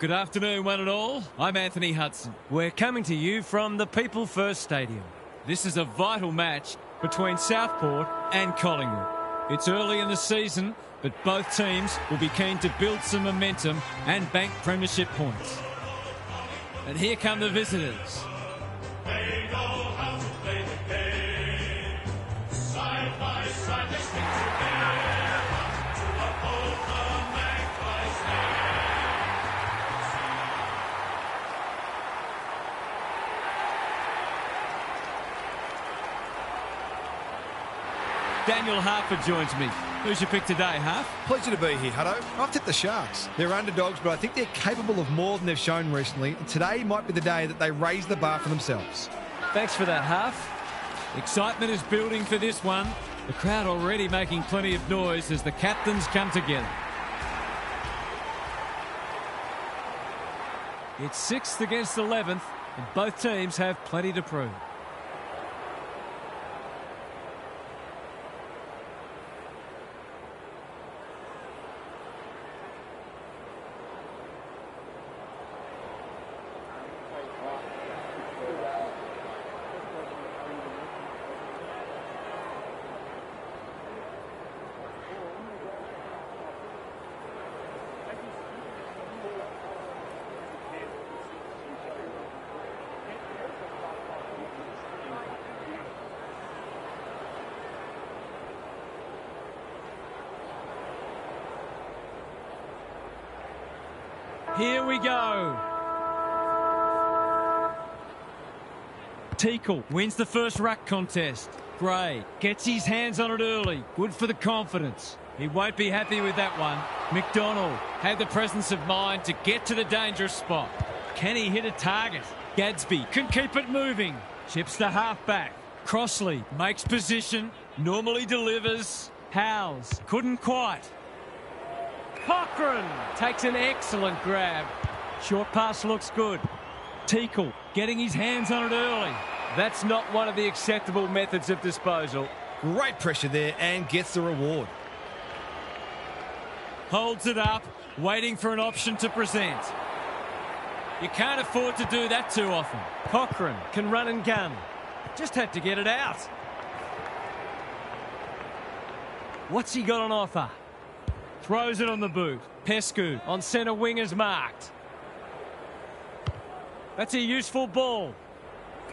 good afternoon, one and all. I'm Anthony Hudson. We're coming to you from the People First Stadium. This is a vital match between Southport and Collingwood. It's early in the season, but both teams will be keen to build some momentum and bank premiership points. And here come the visitors. They know how to play the game. Side by side, they stick together to uphold the Magpies' name. Daniel Harper joins me. Who's your pick today, Harp? Pleasure to be here, Hutto. I've tipped the Sharks. They're underdogs, but I think they're capable of more than they've shown recently. And today might be the day that they raise the bar for themselves. Thanks for that, Harp. Excitement is building for this one. The crowd already making plenty of noise as the captains come together. It's 6th against 11th, and both teams have plenty to prove. Here we go. Teakle wins the first ruck contest. Gray gets his hands on it early. Good for the confidence. He won't be happy with that one. McDonald had the presence of mind to get to the dangerous spot. Can he hit a target? Gadsby can keep it moving. Chips the halfback. Crossley makes position. Normally delivers. Howes couldn't quite. Cochrane takes an excellent grab. Short pass looks good. Teakle getting his hands on it early. That's not one of the acceptable methods of disposal. Great pressure there and gets the reward. Holds it up, waiting for an option to present. You can't afford to do that too often. Cochrane can run and gun. Just had to get it out. What's he got on offer? Throws it on the boot. Pescu on centre wing is marked. That's a useful ball.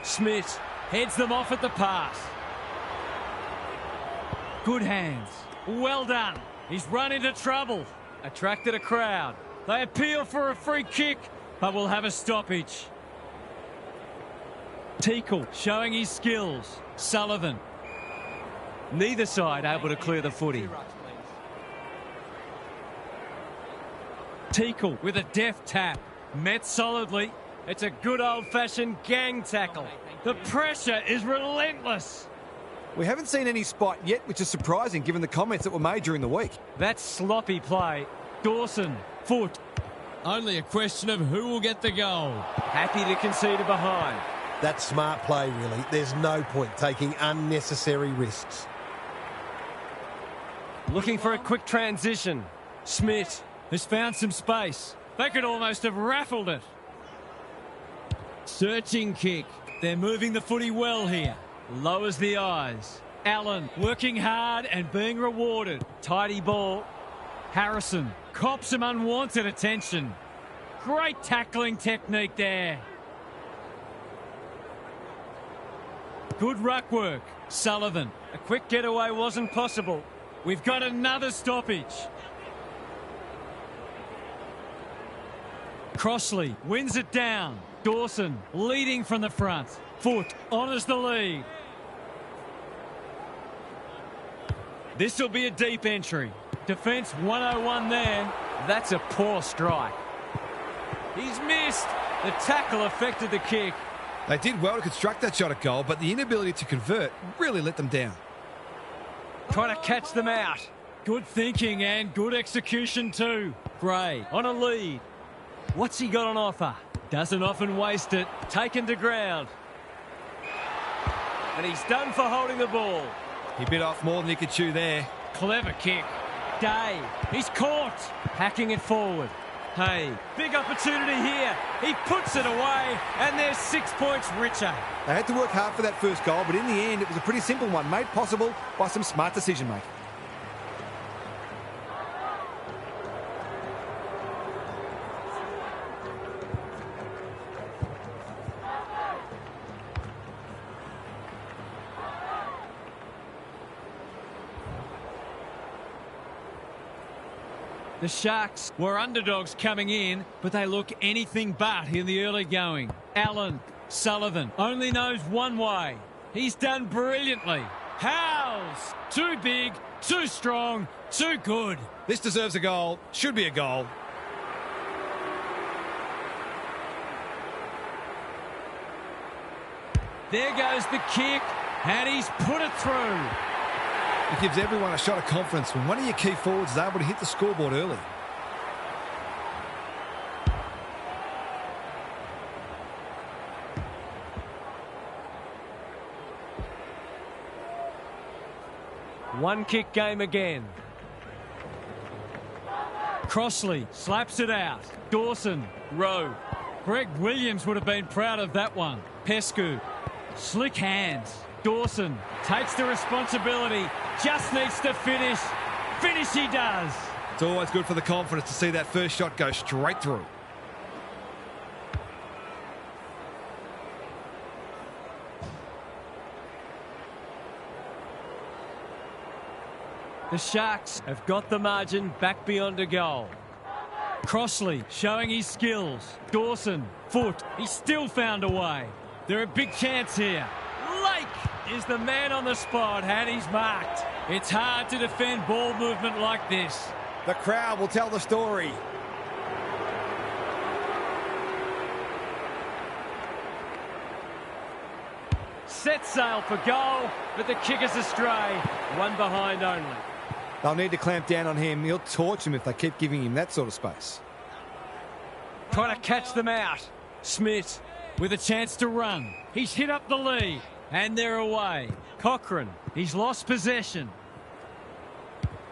Smith heads them off at the pass. Good hands. Well done. He's run into trouble. Attracted a crowd. They appeal for a free kick, but will have a stoppage. Teakle showing his skills. Sullivan. Neither side able to clear the footy. Teakle with a deft tap. Met solidly. It's a good old-fashioned gang tackle. The pressure is relentless. We haven't seen any spot yet, which is surprising given the comments that were made during the week. That's sloppy play. Dawson, foot. Only a question of who will get the goal. Happy to concede a behind. That's smart play, really. There's no point taking unnecessary risks. Looking for a quick transition. Smith has found some space. They could almost have raffled it. Searching kick. They're moving the footy well here. Lowers the eyes. Allen working hard and being rewarded. Tidy ball. Harrison cops some unwanted attention. Great tackling technique there. Good ruck work. Sullivan. A quick getaway wasn't possible. We've got another stoppage. Crossley wins it down. Dawson leading from the front. Foot honours the lead. This will be a deep entry. Defence 101 there. That's a poor strike. He's missed. The tackle affected the kick. They did well to construct that shot at goal, but the inability to convert really let them down. Trying to catch them out. Good thinking and good execution too. Gray on a lead. What's he got on offer? Doesn't often waste it. Taken to ground. And he's done for holding the ball. He bit off more than he could chew there. Clever kick. Day. He's caught. Hacking it forward. Hey, big opportunity here. He puts it away, and they're 6 points richer. They had to work hard for that first goal, but in the end, it was a pretty simple one, made possible by some smart decision-making. The Sharks were underdogs coming in, but they look anything but in the early going. Allen, Sullivan, only knows one way. He's done brilliantly. Howes, too big, too strong, too good. This deserves a goal. Should be a goal. There goes the kick, and he's put it through. It gives everyone a shot of confidence when one of your key forwards is able to hit the scoreboard early. One kick game again. Crossley slaps it out. Dawson, Rowe. Greg Williams would have been proud of that one. Pescu, slick hands. Dawson takes the responsibility, just needs to finish. Finish he does. It's always good for the confidence to see that first shot go straight through. The Sharks have got the margin back beyond a goal. Crossley showing his skills. Dawson, foot. He still found a way. They're a big chance here. Lake is the man on the spot, and he's marked. It's hard to defend ball movement like this. The crowd will tell the story. Set sail for goal, but the kick is astray. One behind only. They'll need to clamp down on him. He'll torch him if they keep giving him that sort of space. Trying to catch them out. Smith with a chance to run. He's hit up the lead, and they're away. Cochrane, he's lost possession.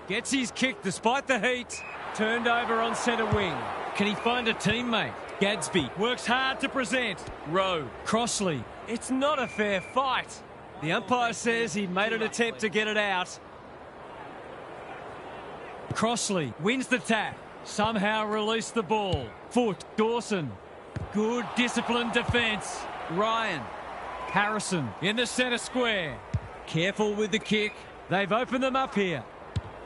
Gets his kick despite the heat. turned over on centre wing. Can he find a teammate? Gadsby works hard to present. Rowe, Crossley. It's not a fair fight. The umpire says he made an attempt to get it out. Crossley wins the tap. Somehow released the ball. Foot, Dawson. Good disciplined defence. Ryan. Harrison in the centre square. Careful with the kick. They've opened them up here.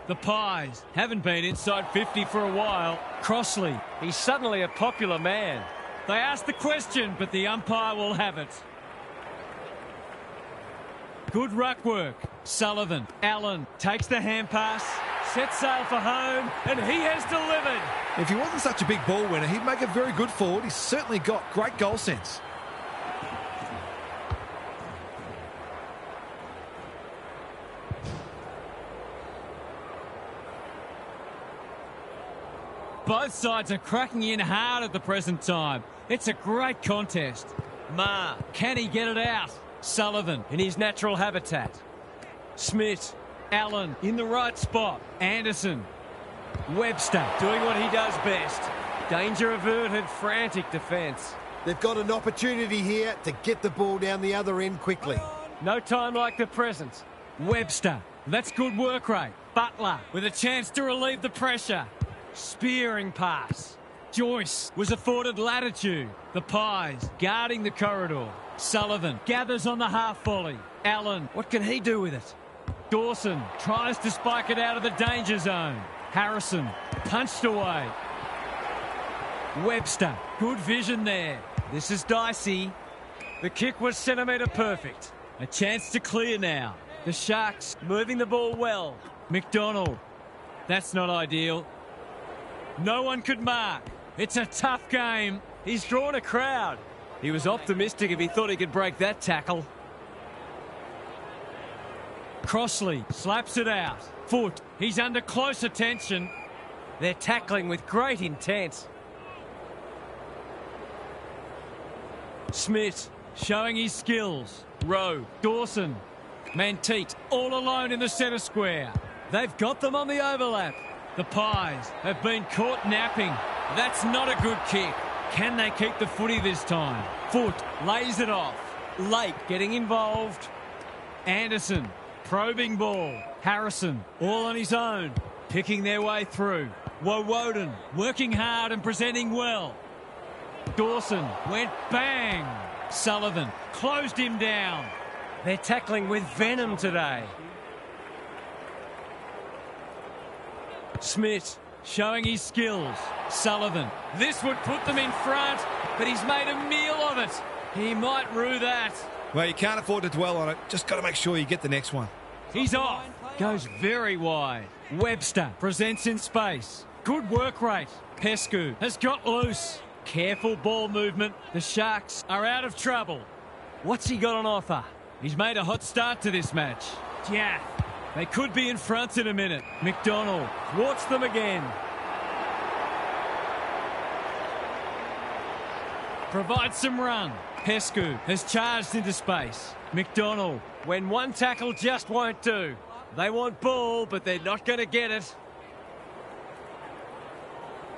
The Pies haven't been inside 50 for a while. Crossley. He's suddenly a popular man. They asked the question, but the umpire will have it. Good ruck work. Sullivan. Allen takes the hand pass. Sets sail for home, and he has delivered. If he wasn't such a big ball winner, he'd make a very good forward. He's certainly got great goal sense. Both sides are cracking in hard at the present time. It's a great contest. Ma, can he get it out? Sullivan in his natural habitat. Smith, Allen in the right spot. Anderson, Webster doing what he does best. Danger averted, frantic defence. They've got an opportunity here to get the ball down the other end quickly. No time like the present. Webster, that's good work rate. Butler with a chance to relieve the pressure. Spearing pass. Joyce was afforded latitude. The Pies guarding the corridor. Sullivan gathers on the half volley. Allen, what can he do with it? Dawson tries to spike it out of the danger zone. Harrison punched away. Webster, good vision there. This is dicey. The kick was centimetre perfect. A chance to clear now. The Sharks Moving the ball well. McDonald. That's not ideal. No one could mark. It's a tough game. He's drawn a crowd. He was optimistic if he thought he could break that tackle. Crossley slaps it out. Foot, he's under close attention. They're tackling with great intent. Smith showing his skills. Rowe, Dawson, Manteet all alone in the centre square. They've got them on the overlap. The Pies have been caught napping. That's not a good kick. Can they keep the footy this time? Foot lays it off. Lake getting involved. Anderson, probing ball. Harrison, all on his own, picking their way through. Woden, working hard and presenting well. Dawson went bang. Sullivan closed him down. They're tackling with venom today. Smith showing his skills. Sullivan, this would put them in front, but he's made a meal of it. He might rue that. Well, you can't afford to dwell on it. Just got to make sure you get the next one. He's off. Goes very wide. Webster presents in space. Good work rate. Pescu has got loose. Careful ball movement. The Sharks are out of trouble. What's he got on offer? He's made a hot start to this match. Yeah, they could be in front in a minute. McDonald thwarts them again. Provides some run. Pescu has charged into space. McDonald, when one tackle just won't do. They want ball, but they're not going to get it.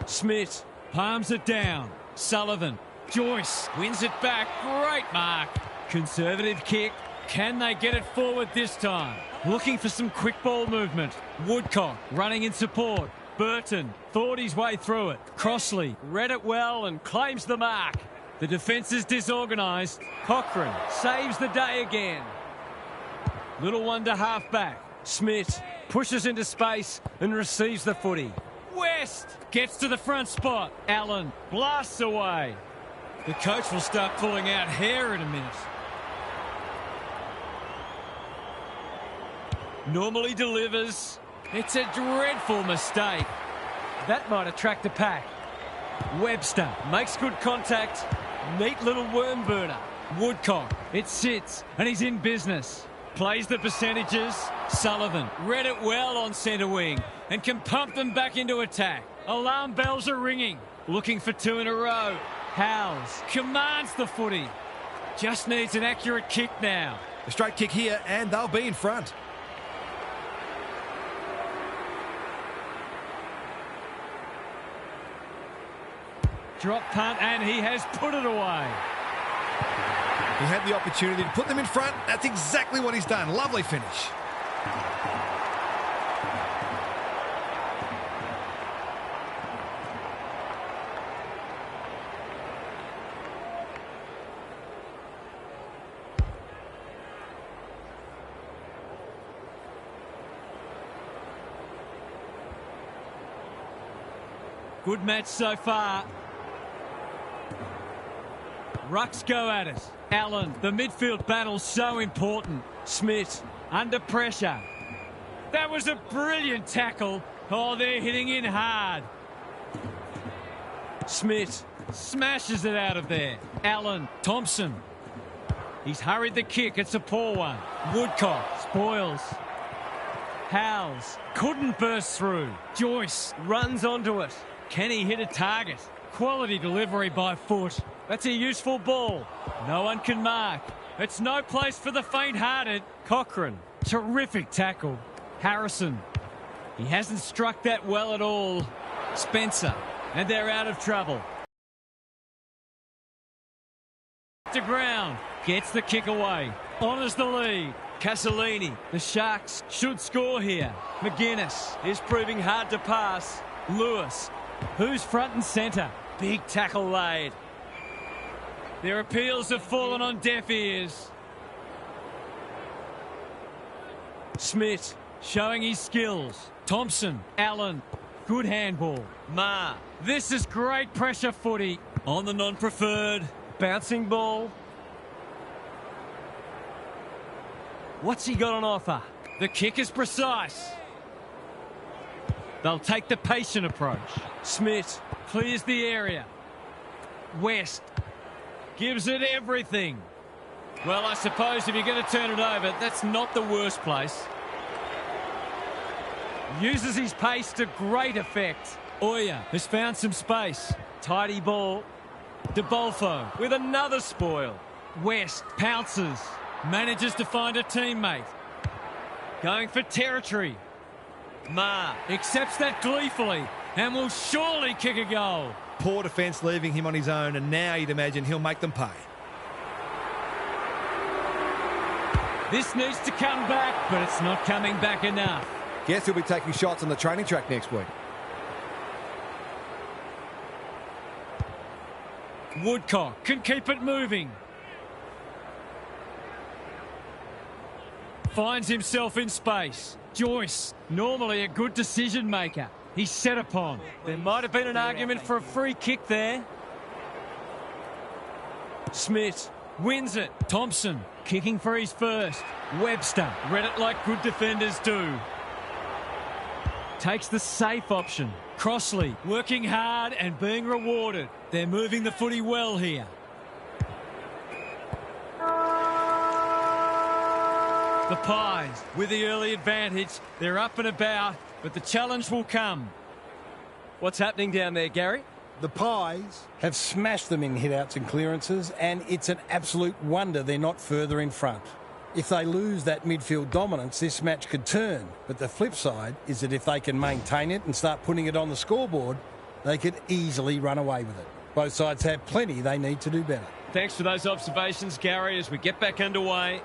Smith palms it down. Sullivan, Joyce wins it back. Great mark. Conservative kick. Can they get it forward this time? Looking for some quick ball movement. Woodcock running in support. Burton thought his way through it. Crossley read it well and claims the mark. The defence is disorganised. Cochrane saves the day again. Little one to half back. Smith pushes into space and receives the footy. West gets to the front spot. Allen blasts away. The coach will start pulling out hair in a minute. Normally delivers. It's a dreadful mistake. That might attract a pack. Webster makes good contact. Neat little worm burner. Woodcock, it sits and he's in business. Plays the percentages. Sullivan read it well on centre wing and can pump them back into attack. Alarm bells are ringing. Looking for two in a row. Howes commands the footy. Just needs an accurate kick now. A straight kick here and they'll be in front. Drop punt and he has put it away. He had the opportunity to put them in front. That's exactly what he's done. Lovely finish. Good match so far. Rucks go at it. Allen, the midfield battle so important. Smith under pressure. That was a brilliant tackle. Oh, they're hitting in hard. Smith smashes it out of there. Allen, Thompson. He's hurried the kick. It's a poor one. Woodcock spoils. Howes couldn't burst through. Joyce runs onto it. Can he hit a target? Quality delivery by foot. That's a useful ball. No one can mark. It's no place for the faint-hearted. Cochrane, terrific tackle. Harrison, he hasn't struck that well at all. Spencer, and they're out of trouble. To ground, gets the kick away. Honours the lead. Castellini, the Sharks should score here. McGuinness is proving hard to pass. Lewis, who's front and centre? Big tackle laid. Their appeals have fallen on deaf ears. Smith showing his skills. Thompson, Allen, good handball. Ma, this is great pressure footy on the non-preferred. Bouncing ball. What's he got on offer? The kick is precise. They'll take the patient approach. Smith clears the area. West gives it everything. Well, I suppose if you're going to turn it over, that's not the worst place. Uses his pace to great effect. Oya has found some space. Tidy ball. De Bolfo with another spoil. West pounces. Manages to find a teammate. Going for territory. Ma accepts that gleefully. and will surely kick a goal. Poor defence leaving him on his own, and now you'd imagine he'll make them pay. This needs to come back, but it's not coming back enough. Guess he'll be taking shots on the training track next week. Woodcock can keep it moving. Finds himself in space. Joyce, normally a good decision maker. He's set upon. There might have been an argument for a free kick there. Smith wins it. Thompson kicking for his first. Webster read it like good defenders do. Takes the safe option. Crossley working hard and being rewarded. They're moving the footy well here. The Pies with the early advantage. They're up and about, but the challenge will come. What's happening down there, Gary? The Pies have smashed them in hit-outs and clearances, and it's an absolute wonder they're not further in front. If they lose that midfield dominance, this match could turn. But the flip side is that if they can maintain it and start putting it on the scoreboard, they could easily run away with it. Both sides have plenty they need to do better. Thanks for those observations, Gary, as we get back underway.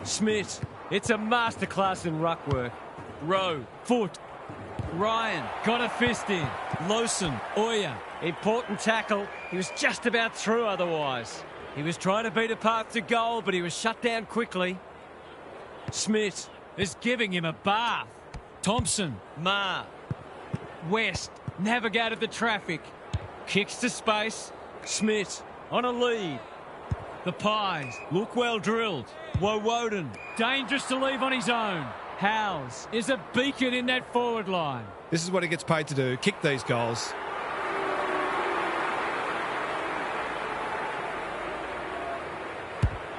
Smith. It's a masterclass in ruck work. Rowe. Foot. Ryan. Got a fist in. Lawson. Oya. Important tackle. He was just about through otherwise. He was trying to beat a path to goal, but he was shut down quickly. Smith is giving him a bath. Thompson. Ma. West navigated the traffic. Kicks to space. Smith on a lead. The Pies look well drilled. Woden dangerous to leave on his own. Howes is a beacon in that forward line. This is what he gets paid to do, kick these goals.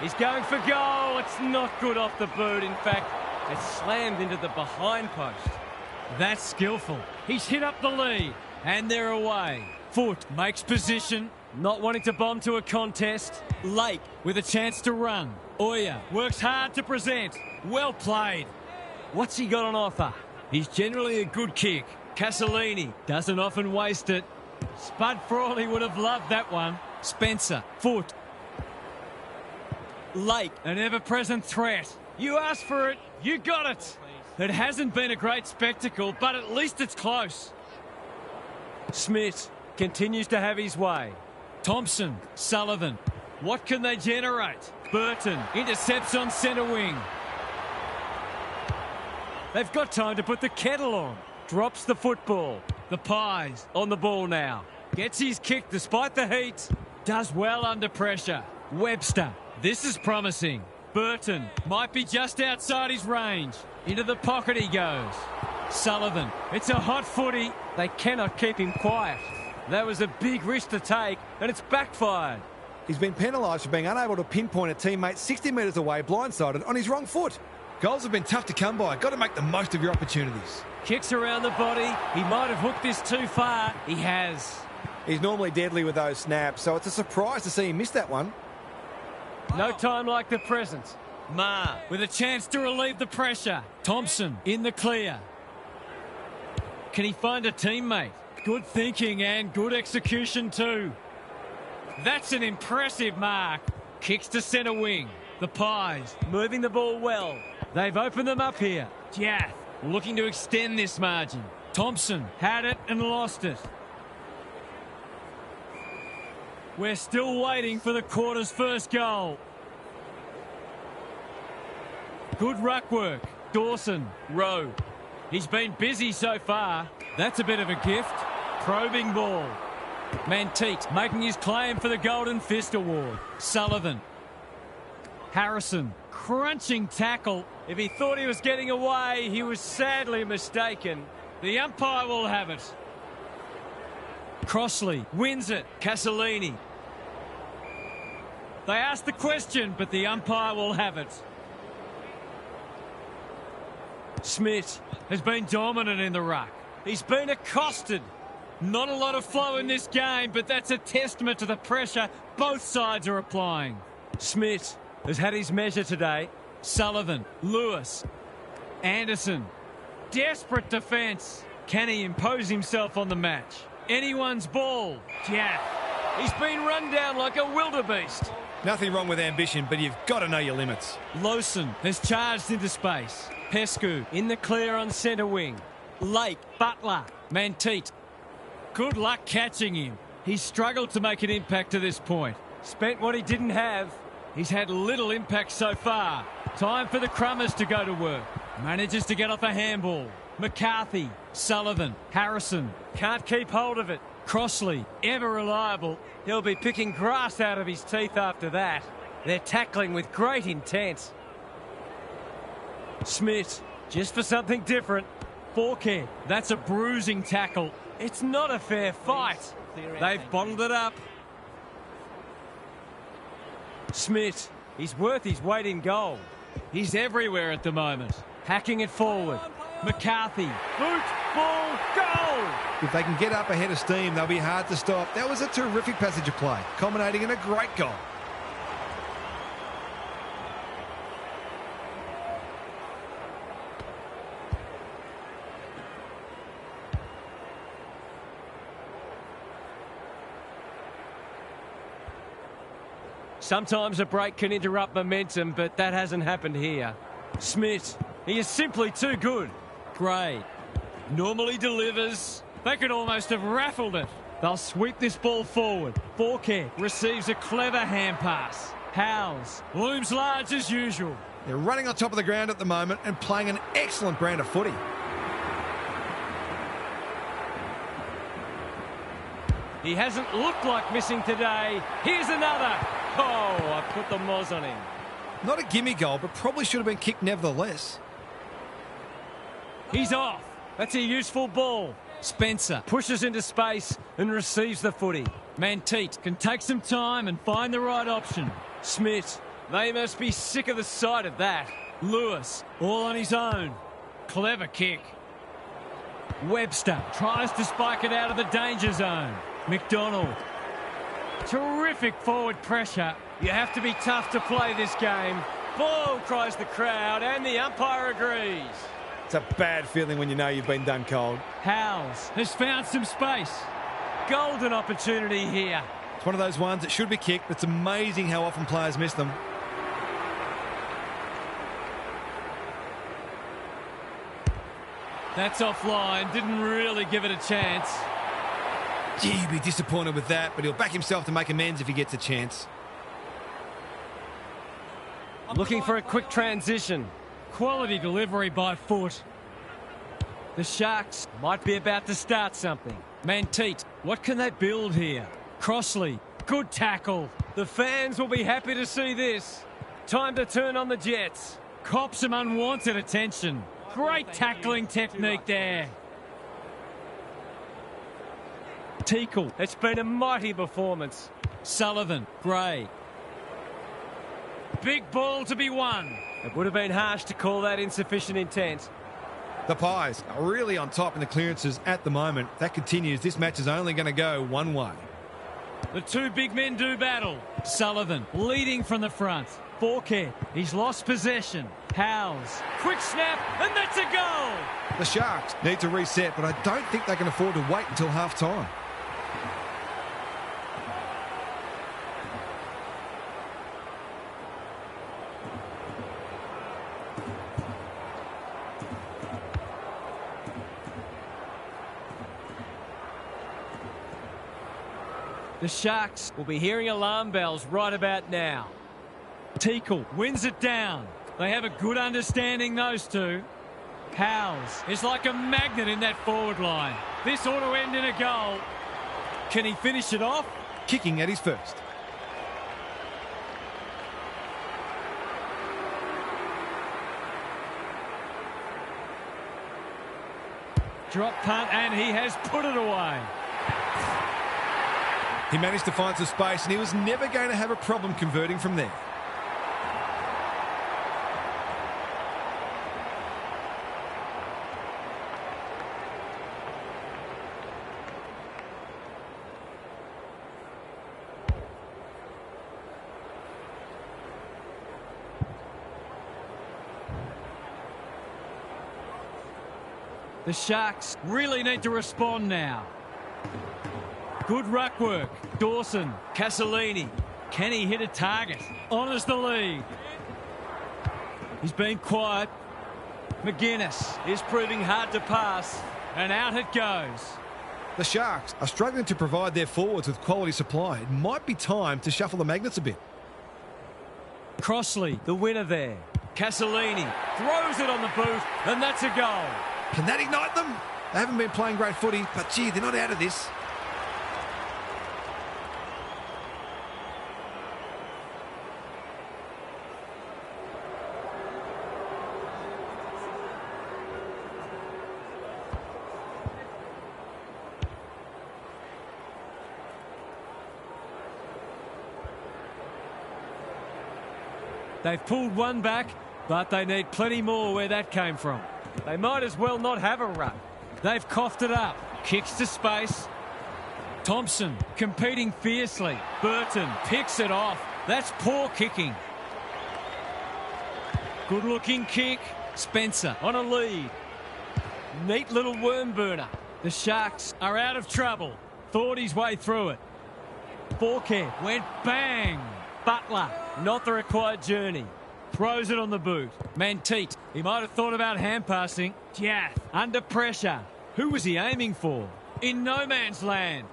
He's going for goal. It's not good off the boot. In fact, it's slammed into the behind post. That's skillful. He's hit up the lead, and they're away. Foot makes position, not wanting to bomb to a contest. Lake with a chance to run. Oya works hard to present. Well played. What's he got on offer? He's generally a good kick. Castellini doesn't often waste it. Spud Frawley would have loved that one. Spencer. Foot. Lake, an ever-present threat. You asked for it, you got it. It hasn't been a great spectacle, but at least it's close. Smith continues to have his way. Thompson, Sullivan. What can they generate? Burton intercepts on centre wing. They've got time to put the kettle on. Drops the football. The Pies on the ball now. Gets his kick despite the heat. Does well under pressure. Webster. This is promising. Burton might be just outside his range. Into the pocket he goes. Sullivan. It's a hot footy. They cannot keep him quiet. That was a big risk to take, and it's backfired. He's been penalised for being unable to pinpoint a teammate 60 metres away, blindsided, on his wrong foot. Goals have been tough to come by. Got to make the most of your opportunities. Kicks around the body. He might have hooked this too far. He has. He's normally deadly with those snaps, so it's a surprise to see him miss that one. No time like the present. Ma with a chance to relieve the pressure. Thompson in the clear. Can he find a teammate? Good thinking and good execution too. That's an impressive mark. Kicks to centre wing. The Pies moving the ball well. They've opened them up here. Jath looking to extend this margin. Thompson had it and lost it. We're still waiting for the quarter's first goal. Good ruck work. Dawson. Rowe. He's been busy so far. That's a bit of a gift. Probing ball. Manteet making his claim for the Golden Fist Award. Sullivan. Harrison. Crunching tackle. If he thought he was getting away, he was sadly mistaken. The umpire will have it. Crossley wins it. Castellini. They asked the question, but the umpire will have it. Smith has been dominant in the ruck. He's been accosted. Not a lot of flow in this game, but that's a testament to the pressure both sides are applying. Smith has had his measure today. Sullivan, Lewis, Anderson. Desperate defence. Can he impose himself on the match? Anyone's ball. Jath. He's been run down like a wildebeest. Nothing wrong with ambition, but you've got to know your limits. Lawson has charged into space. Pescu in the clear on centre wing. Lake, Butler, Manteet. Good luck catching him. He's struggled to make an impact to this point. Spent what he didn't have. He's had little impact so far. Time for the Crummers to go to work. Manages to get off a handball. McCarthy, Sullivan, Harrison. Can't keep hold of it. Crossley, ever reliable. He'll be picking grass out of his teeth after that. They're tackling with great intent. Smith, just for something different. Forkhead, that's a bruising tackle. It's not a fair fight. They've bottled it up. Smith, he's worth his weight in gold. He's everywhere at the moment. Hacking it forward. McCarthy, boot, ball, goal! If they can get up ahead of steam, they'll be hard to stop. That was a terrific passage of play, culminating in a great goal. Sometimes a break can interrupt momentum, but that hasn't happened here. Smith, he is simply too good. Gray normally delivers. They could almost have raffled it. They'll sweep this ball forward. Forkhead receives a clever hand pass. Howes looms large as usual. They're running on top of the ground at the moment and playing an excellent brand of footy. He hasn't looked like missing today. Here's another. Oh, I put the moz on him. Not a gimme goal, but probably should have been kicked nevertheless. He's off. That's a useful ball. Spencer Pushes into space and receives the footy. Manteet can take some time and find the right option. Smith, they must be sick of the sight of that. Lewis all on his own. Clever kick. Webster tries to spike it out of the danger zone. McDonald. Terrific forward pressure. You have to be tough to play this game. Ball, cries the crowd, and the umpire agrees. It's a bad feeling when you know you've been done cold. Howes has found some space. Golden opportunity here. It's one of those ones that should be kicked, but it's amazing how often players miss them. That's offline. Didn't really give it a chance. Gee, he'd be disappointed with that, but he'll back himself to make amends if he gets a chance. Looking for a quick transition. Quality delivery by Foot. The Sharks might be about to start something. Manteet, what can they build here? Crossley, good tackle. The fans will be happy to see this. Time to turn on the Jets. Cop some unwanted attention. Great tackling technique there. Teakle. It's been a mighty performance. Sullivan, Gray. Big ball to be won. It would have been harsh to call that insufficient intent. The Pies are really on top in the clearances at the moment. If that continues, this match is only going to go one way. The two big men do battle. Sullivan leading from the front. Forkhead, he's lost possession. Howes, quick snap, and that's a goal. The Sharks need to reset, but I don't think they can afford to wait until half-time. The Sharks will be hearing alarm bells right about now. Teakle wins it down. They have a good understanding, those two. Howes is like a magnet in that forward line. This ought to end in a goal. Can he finish it off? Kicking at his first. Drop punt, and he has put it away. He managed to find some space, and he was never going to have a problem converting from there. The Sharks really need to respond now. Good ruck work. Dawson, Castellini. Can he hit a target? Honours the lead. He's been quiet. McGuinness is proving hard to pass. And out it goes. The Sharks are struggling to provide their forwards with quality supply. It might be time to shuffle the magnets a bit. Crossley, the winner there. Castellini throws it on the boot, and that's a goal. Can that ignite them? They haven't been playing great footy, but gee, they're not out of this. They've pulled one back, but they need plenty more where that came from. They might as well not have a run. They've coughed it up. Kicks to space. Thompson competing fiercely. Burton picks it off. That's poor kicking. Good looking kick. Spencer on a lead. Neat little worm burner. The Sharks are out of trouble. Thought his way through it. Forkhead went bang. Butler, not the required journey. Throws it on the boot. Manteet, he might have thought about hand passing. Jath, under pressure. Who was he aiming for? In no man's land.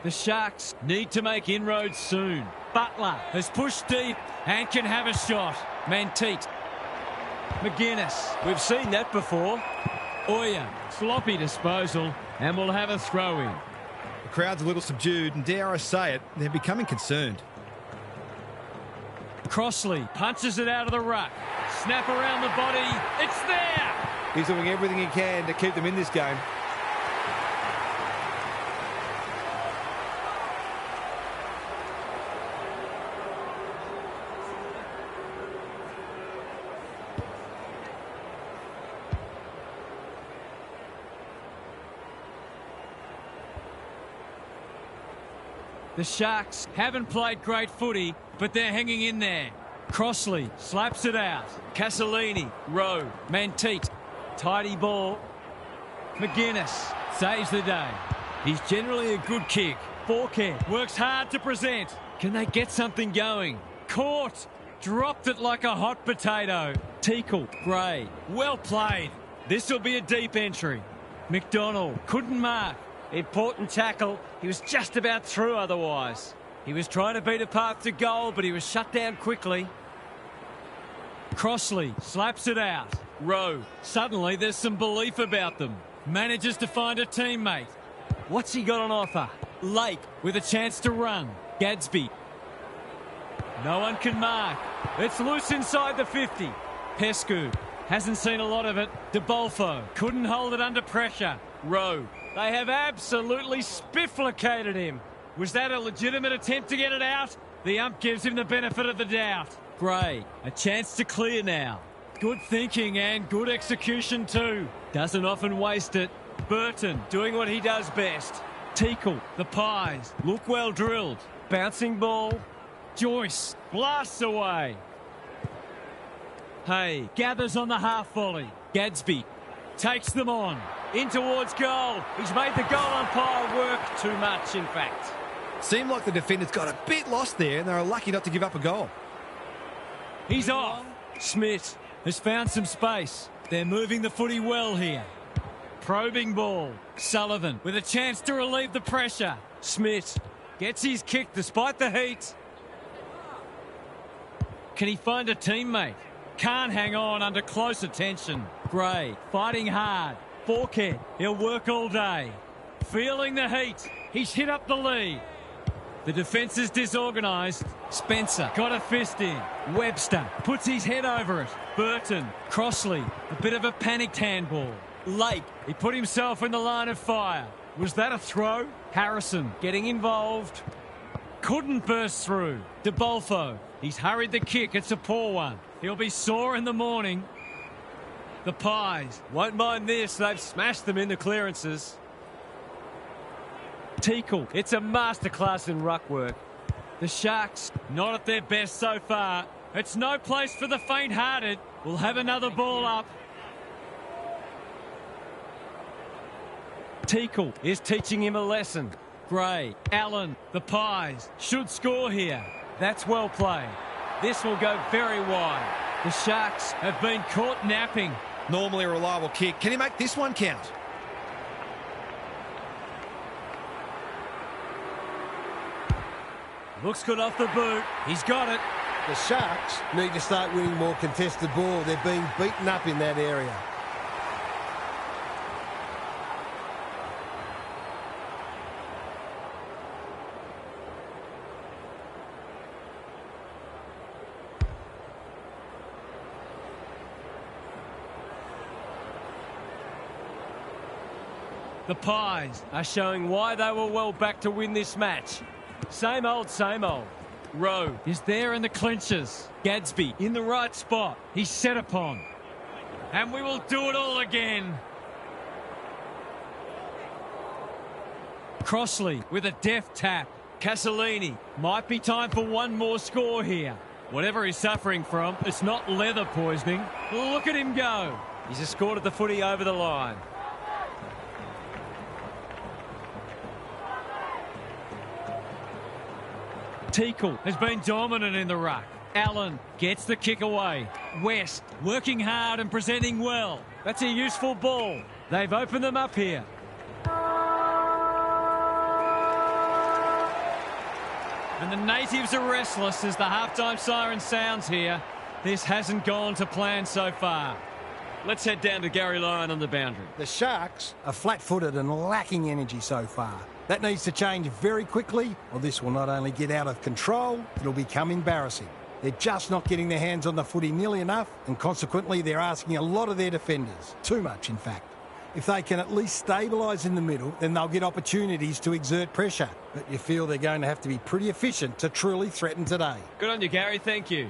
The Sharks need to make inroads soon. Butler has pushed deep and can have a shot. Manteet. McGuinness. We've seen that before. Oya. Sloppy disposal, and we'll have a throw in. The crowd's a little subdued, and dare I say it, they're becoming concerned. Crossley punches it out of the ruck. Snap around the body. It's there! He's doing everything he can to keep them in this game. The Sharks haven't played great footy, but they're hanging in there. Crossley slaps it out. Castellini, Rowe, Manteet. Tidy ball. McGuinness saves the day. He's generally a good kick. Forkhead works hard to present. Can they get something going? Caught. Dropped it like a hot potato. Teakle, Gray. Well played. This will be a deep entry. McDonald couldn't mark. Important tackle. He was just about through otherwise. He was trying to beat a path to goal, but he was shut down quickly. Crossley slaps it out. Rowe. Suddenly there's some belief about them. Manages to find a teammate. What's he got on offer? Lake with a chance to run. Gadsby. No one can mark. It's loose inside the 50. Pescu. Hasn't seen a lot of it. DeBolfo. Couldn't hold it under pressure. Rowe. They have absolutely spifflicated him. Was that a legitimate attempt to get it out? The ump gives him the benefit of the doubt. Gray, a chance to clear now. Good thinking and good execution too. Doesn't often waste it. Burton doing what he does best. Teakle, the Pies, look well drilled. Bouncing ball. Joyce blasts away. Hay gathers on the half volley. Gadsby takes them on. In towards goal. He's made the goal umpire work too much, in fact. Seemed like the defenders got a bit lost there, and they were lucky not to give up a goal. He's off. Smith has found some space. They're moving the footy well here. Probing ball. Sullivan with a chance to relieve the pressure. Smith gets his kick despite the heat. Can he find a teammate? Can't hang on under close attention. Gray fighting hard. Forkhead, he'll work all day. Feeling the heat. He's hit up the lead. The defence is disorganised. Spencer got a fist in. Webster puts his head over it. Burton, Crossley, a bit of a panicked handball. Lake, he put himself in the line of fire. Was that a throw? Harrison getting involved. Couldn't burst through. DeBolfo, he's hurried the kick. It's a poor one. He'll be sore in the morning. The Pies won't mind this. They've smashed them in the clearances. Teakle. It's a masterclass in ruck work. The Sharks not at their best so far. It's no place for the faint-hearted. We'll have another ball up. Teakle is teaching him a lesson. Gray, Allen, the Pies should score here. That's well played. This will go very wide. The Sharks have been caught napping. Normally a reliable kick. Can he make this one count? Looks good off the boot. He's got it. The Sharks need to start winning more contested ball. They're being beaten up in that area. The Pies are showing why they were well back to win this match. Same old, same old. Rowe is there in the clinches. Gadsby in the right spot. He's set upon. And we will do it all again. Crossley with a deft tap. Castellini. Might be time for one more score here. Whatever he's suffering from, it's not leather poisoning. Look at him go. He's escorted the footy over the line. Teakle has been dominant in the ruck. Allen gets the kick away. West working hard and presenting well. That's a useful ball. They've opened them up here. And the natives are restless as the halftime siren sounds here. This hasn't gone to plan so far. Let's head down to Gary Lyon on the boundary. The Sharks are flat-footed and lacking energy so far. That needs to change very quickly, or this will not only get out of control, it'll become embarrassing. They're just not getting their hands on the footy nearly enough, and consequently they're asking a lot of their defenders. Too much, in fact. If they can at least stabilise in the middle, then they'll get opportunities to exert pressure. But you feel they're going to have to be pretty efficient to truly threaten today. Good on you, Gary. Thank you.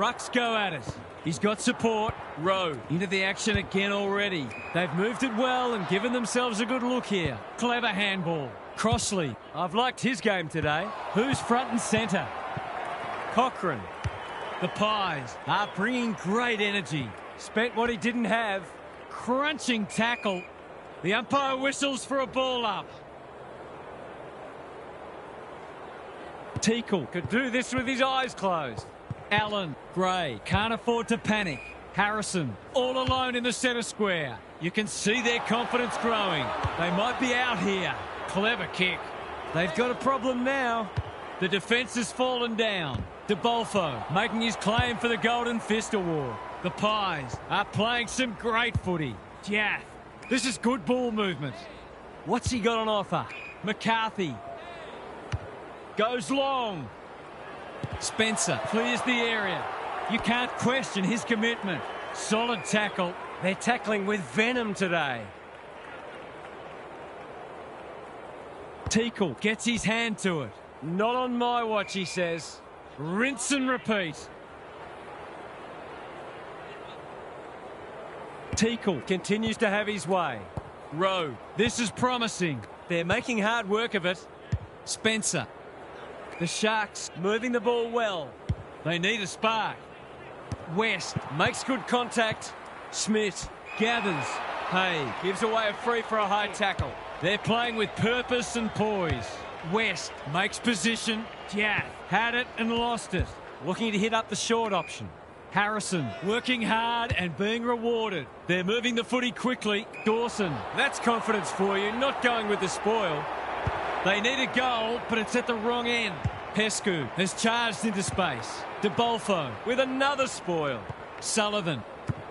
Rucks go at it. He's got support. Rowe into the action again already. They've moved it well and given themselves a good look here. Clever handball. Crossley. I've liked his game today. Who's front and centre? Cochrane. The Pies are bringing great energy. Spent what he didn't have. Crunching tackle. The umpire whistles for a ball up. Teakle could do this with his eyes closed. Allen, Gray, can't afford to panic. Harrison, all alone in the centre square. You can see their confidence growing. They might be out here. Clever kick. They've got a problem now. The defence has fallen down. De Bolfo making his claim for the Golden Fist Award. The Pies are playing some great footy. Jath, this is good ball movement. What's he got on offer? McCarthy goes long. Spencer clears the area. You can't question his commitment. Solid tackle. They're tackling with venom today. Teakle gets his hand to it. Not on my watch, he says. Rinse and repeat. Teakle continues to have his way. Rowe, this is promising. They're making hard work of it. Spencer. The Sharks moving the ball well. They need a spark. West makes good contact. Smith gathers. Hay gives away a free for a high tackle. They're playing with purpose and poise. West makes position. Jath had it and lost it. Looking to hit up the short option. Harrison working hard and being rewarded. They're moving the footy quickly. Dawson, that's confidence for you, not going with the spoil. They need a goal, but it's at the wrong end. Pescu has charged into space. De Bolfo with another spoil. Sullivan.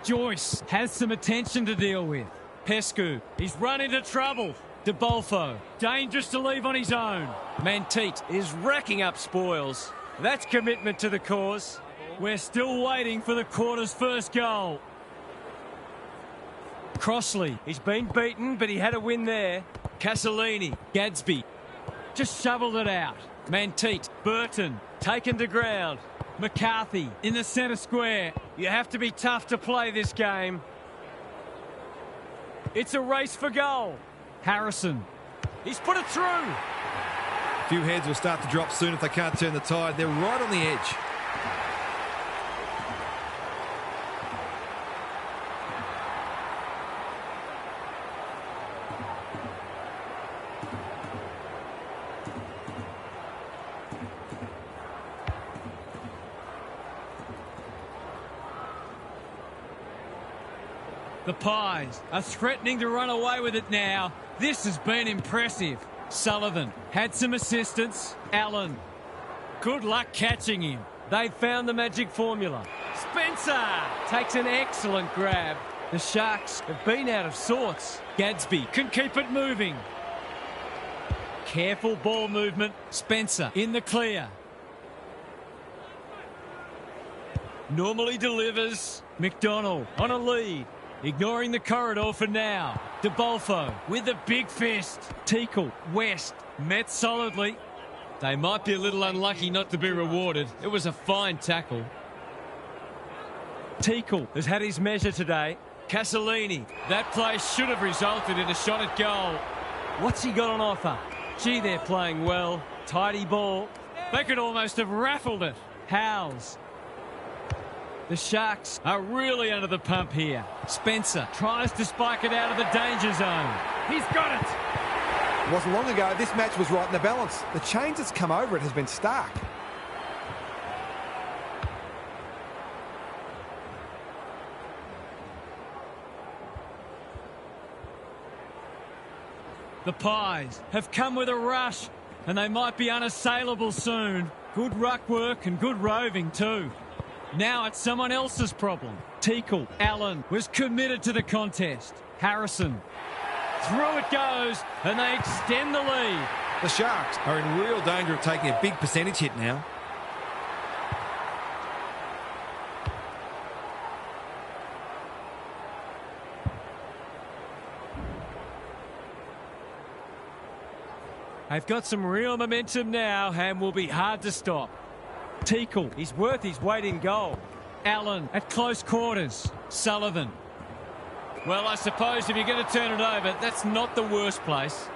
Joyce has some attention to deal with. Pescu, he's run into trouble. De Bolfo, dangerous to leave on his own. Manteet is racking up spoils. That's commitment to the cause. We're still waiting for the quarter's first goal. Crossley, he's been beaten, but he had a win there. Castellini, Gadsby, just shoveled it out. Manteet, Burton, taken to ground. McCarthy in the centre square. You have to be tough to play this game. It's a race for goal. Harrison, he's put it through. A few heads will start to drop soon if they can't turn the tide. They're right on the edge. The Pies are threatening to run away with it now. This has been impressive. Sullivan had some assistance. Allen, good luck catching him. They've found the magic formula. Spencer takes an excellent grab. The Sharks have been out of sorts. Gadsby can keep it moving. Careful ball movement. Spencer in the clear. Normally delivers. McDonald on a lead. Ignoring the corridor for now. De Bolfo with a big fist. Teakle, West, met solidly. They might be a little unlucky not to be rewarded. It was a fine tackle. Teakle has had his measure today. Castellini, that play should have resulted in a shot at goal. What's he got on offer? Gee, they're playing well. Tidy ball. They could almost have raffled it. Howes. The Sharks are really under the pump here. Spencer tries to spike it out of the danger zone. He's got it. It wasn't long ago this match was right in the balance. The change that's come over it has been stark. The Pies have come with a rush, and they might be unassailable soon. Good ruck work and good roving too. Now it's someone else's problem. Teakle, Allen was committed to the contest. Harrison, through it goes, and they extend the lead. The Sharks are in real danger of taking a big percentage hit now. They've got some real momentum now and will be hard to stop. Teakle, he's worth his weight in gold. Allen at close quarters. Sullivan. Well, I suppose if you're going to turn it over, that's not the worst place.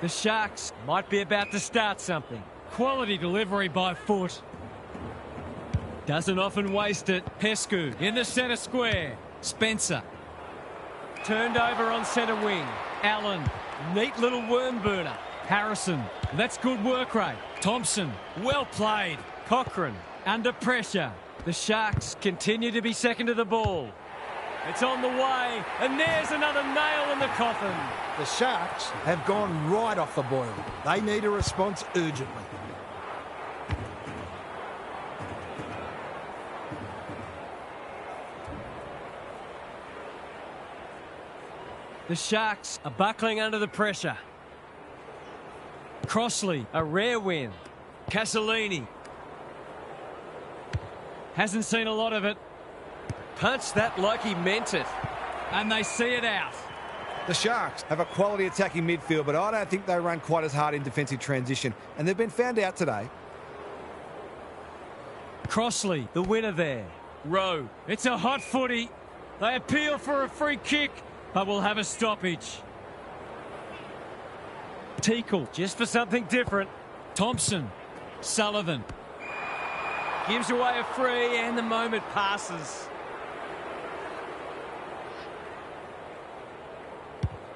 The Sharks might be about to start something. Quality delivery by Foot. Doesn't often waste it. Pescu in the centre square. Spencer. Turned over on centre wing. Allen. Neat little worm burner. Harrison. That's good work rate. Thompson. Well played. Cochrane. Under pressure. The Sharks continue to be second to the ball. It's on the way. And there's another nail in the coffin. The Sharks have gone right off the boil. They need a response urgently. The Sharks are buckling under the pressure. Crossley, a rare win. Casalini. Hasn't seen a lot of it. Punched that like he meant it. And they see it out. The Sharks have a quality attacking midfield, but I don't think they run quite as hard in defensive transition, and they've been found out today. Crossley, the winner there. Rowe, it's a hot footy. They appeal for a free kick, but will have a stoppage. Teakle, just for something different. Thompson, Sullivan. Gives away a free and the moment passes.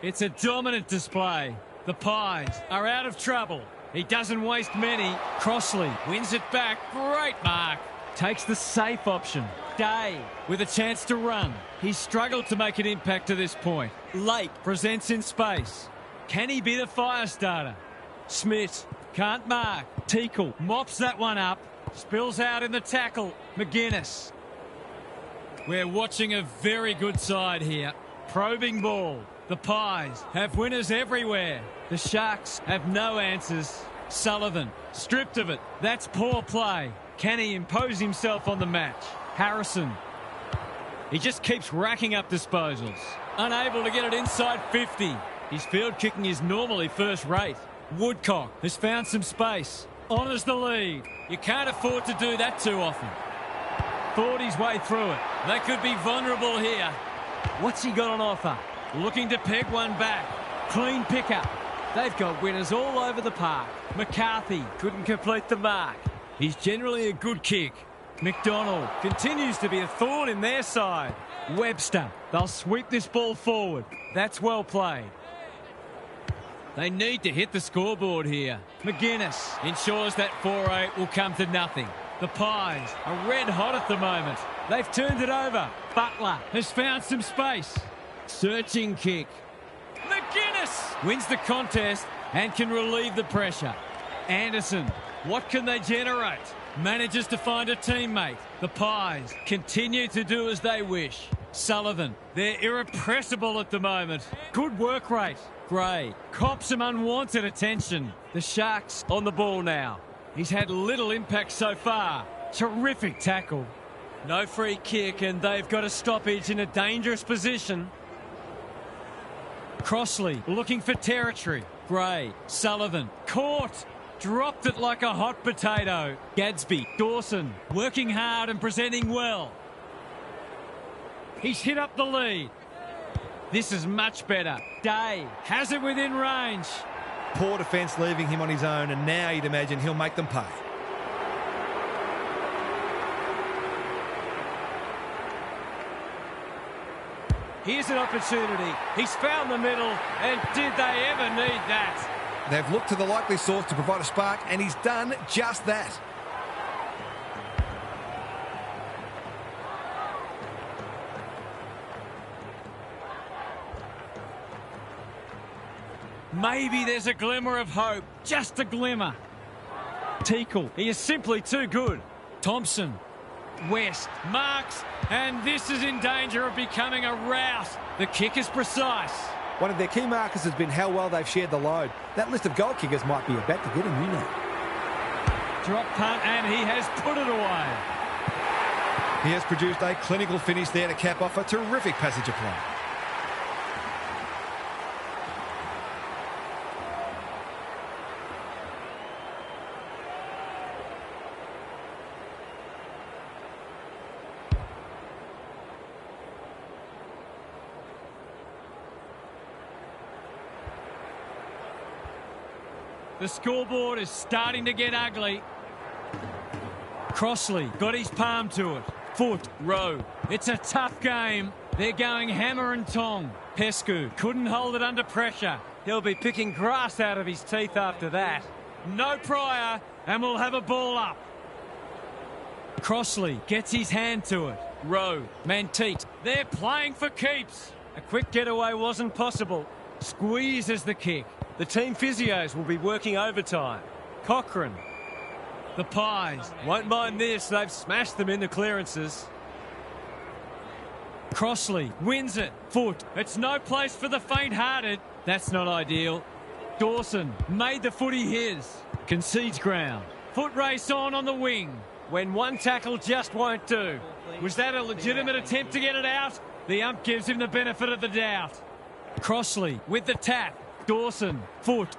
It's a dominant display. The Pies are out of trouble. He doesn't waste many. Crossley wins it back. Great mark. Takes the safe option. Day with a chance to run. He's struggled to make an impact to this point. Lake presents in space. Can he be the fire starter? Smith can't mark. Teakle mops that one up. Spills out in the tackle. McGuinness. We're watching a very good side here. Probing ball. The Pies have winners everywhere. The Sharks have no answers. Sullivan stripped of it. That's poor play. Can he impose himself on the match? Harrison. He just keeps racking up disposals. Unable to get it inside 50. His field kicking is normally first rate. Woodcock has found some space. Honours the lead. You can't afford to do that too often. Thought his way through it. They could be vulnerable here. What's he got on offer? Looking to peg one back. Clean pickup. They've got winners all over the park. McCarthy couldn't complete the mark. He's generally a good kick. McDonald continues to be a thorn in their side. Webster. They'll sweep this ball forward. That's well played. They need to hit the scoreboard here. McGuinness ensures that 4-8 will come to nothing. The Pies are red hot at the moment. They've turned it over. Butler has found some space. Searching kick. McGuinness wins the contest and can relieve the pressure. Anderson, what can they generate? Manages to find a teammate. The Pies continue to do as they wish. Sullivan, they're irrepressible at the moment. Good work rate. Gray cops some unwanted attention. The Sharks on the ball now. He's had little impact so far. Terrific tackle. No free kick and they've got a stoppage in a dangerous position. Crossley looking for territory. Gray, Sullivan, caught. Dropped it like a hot potato. Gadsby, Dawson, working hard and presenting well. He's hit up the lead. This is much better. Day has it within range. Poor defence leaving him on his own, and now you'd imagine he'll make them pay. Here's an opportunity. He's found the middle, and did they ever need that? They've looked to the likely source to provide a spark, and he's done just that. Maybe there's a glimmer of hope. Just a glimmer. Teakle, he is simply too good. Thompson. West marks, and this is in danger of becoming a rout. The kick is precise. One of their key markers has been how well they've shared the load. That list of goal kickers might be about to get a new name. Drop punt, and he has put it away. He has produced a clinical finish there to cap off a terrific passage of play. The scoreboard is starting to get ugly. Crossley got his palm to it. Foot, Rowe. It's a tough game. They're going hammer and tong. Pescu couldn't hold it under pressure. He'll be picking grass out of his teeth after that. No prior, and we'll have a ball up. Crossley gets his hand to it. Rowe, Manteet. They're playing for keeps. A quick getaway wasn't possible. Squeezes the kick. The team physios will be working overtime. Cochrane. The Pies. Won't mind this, they've smashed them in the clearances. Crossley wins it. Foot. It's no place for the faint-hearted. That's not ideal. Dawson made the footy his. Concedes ground. Foot race on the wing. When one tackle just won't do. Was that a legitimate attempt to get it out? The ump gives him the benefit of the doubt. Crossley with the tap. Dawson. Foot.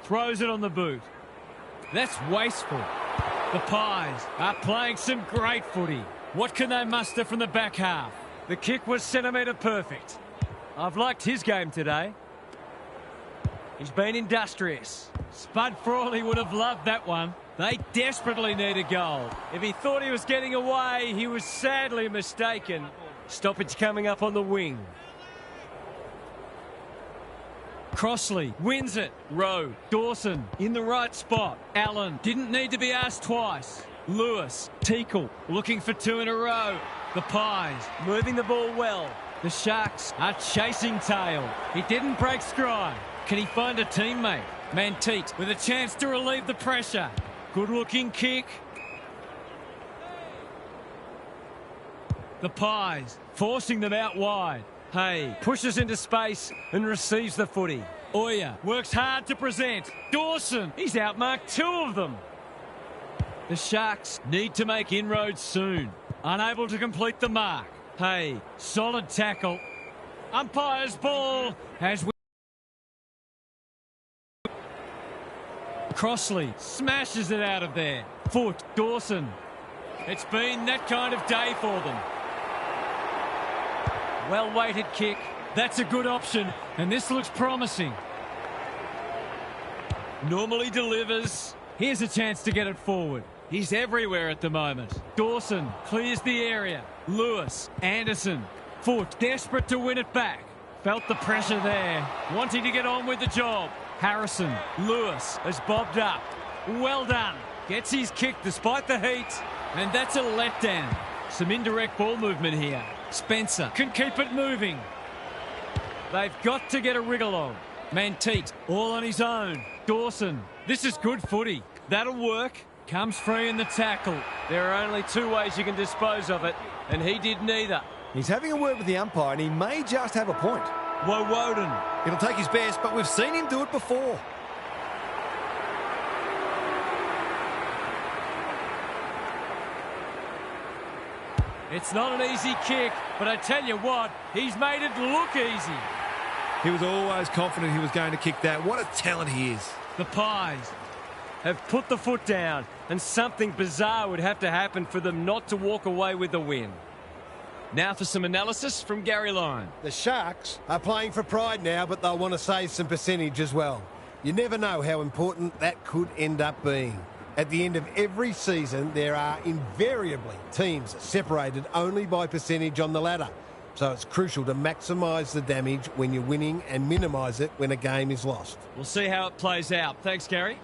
Throws it on the boot. That's wasteful. The Pies are playing some great footy. What can they muster from the back half? The kick was centimetre perfect. I've liked his game today. He's been industrious. Spud Frawley would have loved that one. They desperately need a goal. If he thought he was getting away, he was sadly mistaken. Stoppage coming up on the wing. Crossley wins it. Rowe. Dawson in the right spot. Allen didn't need to be asked twice. Lewis. Teakle looking for two in a row. The Pies moving the ball well. The Sharks are chasing tail. He didn't break stride. Can he find a teammate? Manteet with a chance to relieve the pressure. Good looking kick. The Pies forcing them out wide. Hay pushes into space and receives the footy. Oya works hard to present. Dawson, he's outmarked two of them. The Sharks need to make inroads soon. Unable to complete the mark. Hay, solid tackle. Umpire's ball has... Crossley smashes it out of there. Foot, Dawson. It's been that kind of day for them. Well-weighted kick. That's a good option, and this looks promising. Normally delivers. Here's a chance to get it forward. He's everywhere at the moment. Dawson clears the area. Lewis, Anderson. Foot, desperate to win it back. Felt the pressure there. Wanting to get on with the job. Harrison, Lewis has bobbed up. Well done. Gets his kick despite the heat. And that's a letdown. Some indirect ball movement here. Spencer can keep it moving. They've got to get a wriggle on. Manteet all on his own. Dawson, this is good footy. That'll work. Comes free in the tackle. There are only two ways you can dispose of it, and he did neither. He's having a word with the umpire, and he may just have a point. Woden. It'll take his best, but we've seen him do it before. It's not an easy kick, but I tell you what, he's made it look easy. He was always confident he was going to kick that. What a talent he is. The Pies have put the foot down, and something bizarre would have to happen for them not to walk away with the win. Now for some analysis from Gary Lyon. The Sharks are playing for pride now, but they'll want to save some percentage as well. You never know how important that could end up being. At the end of every season, there are invariably teams separated only by percentage on the ladder. So it's crucial to maximise the damage when you're winning and minimise it when a game is lost. We'll see how it plays out. Thanks, Gary.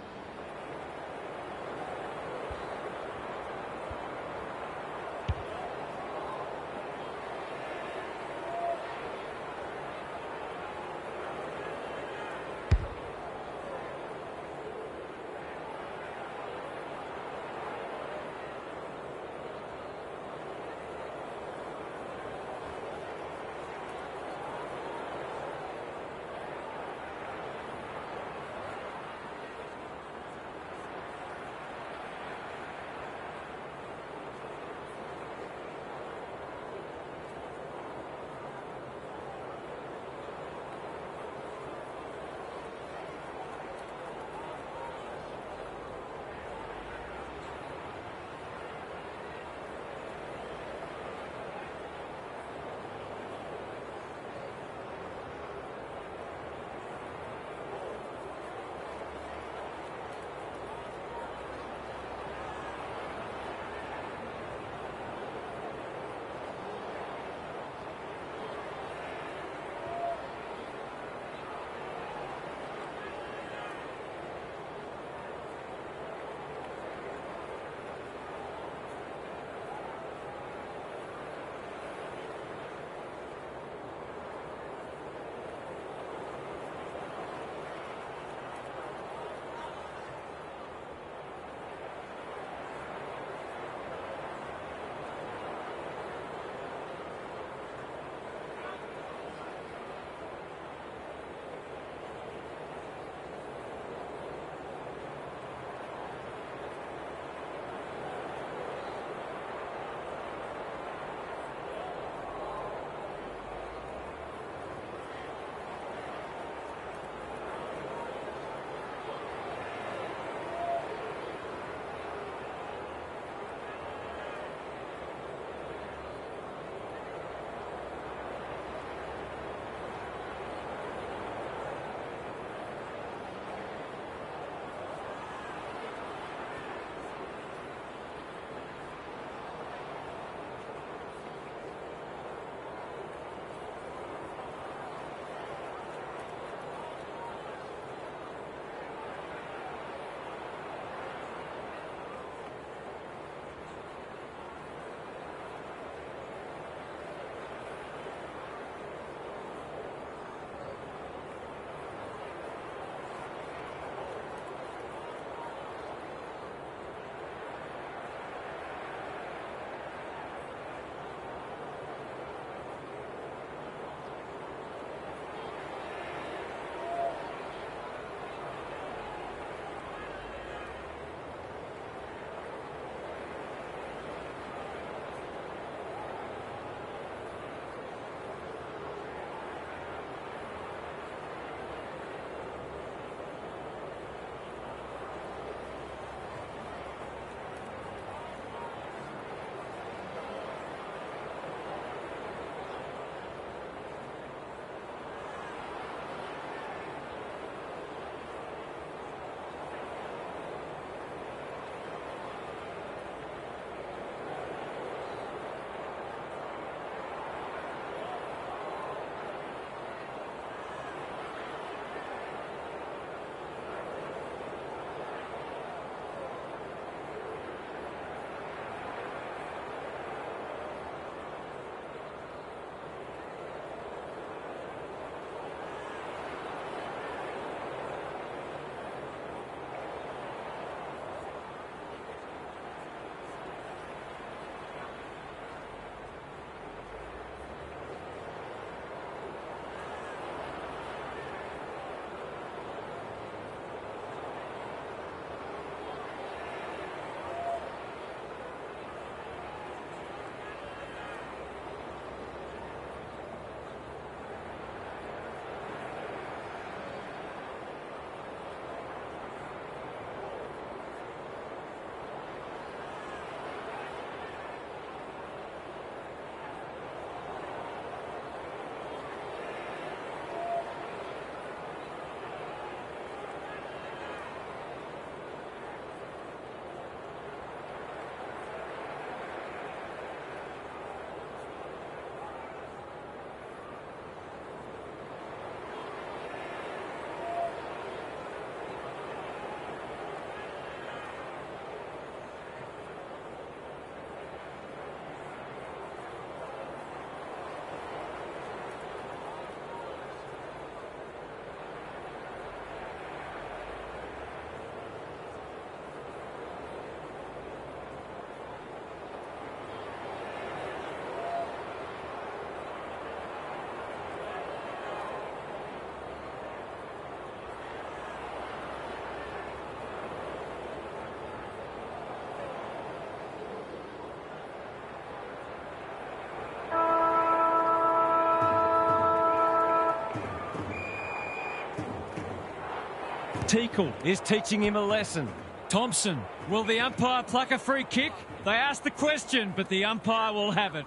Teakle is teaching him a lesson. Thompson, will the umpire pluck a free kick? They asked the question, but the umpire will have it.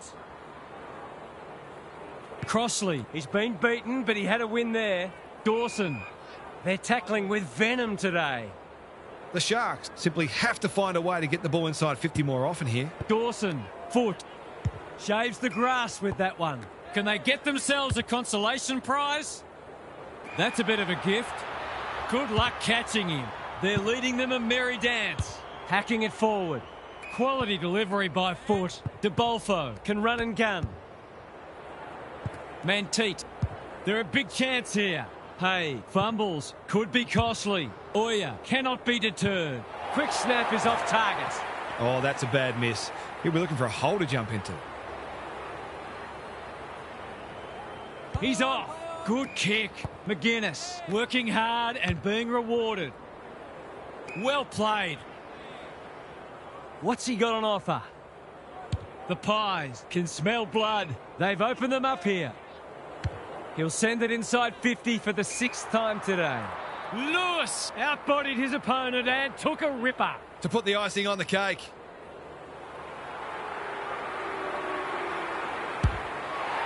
Crossley, he's been beaten, but he had a win there. Dawson, they're tackling with venom today. The Sharks simply have to find a way to get the ball inside 50 more often here. Dawson, foot, shaves the grass with that one. Can they get themselves a consolation prize? That's a bit of a gift. Good luck catching him. They're leading them a merry dance. Hacking it forward. Quality delivery by foot. DeBolfo can run and gun. Manteet. They're a big chance here. Hey, fumbles. Could be costly. Oya cannot be deterred. Quick snap is off target. Oh, that's a bad miss. He'll be looking for a hole to jump into. He's off. Good kick. McGuinness working hard and being rewarded. Well played. What's he got on offer? The Pies can smell blood. They've opened them up here. He'll send it inside 50 for the 6th time today. Lewis outbodied his opponent and took a ripper. To put the icing on the cake.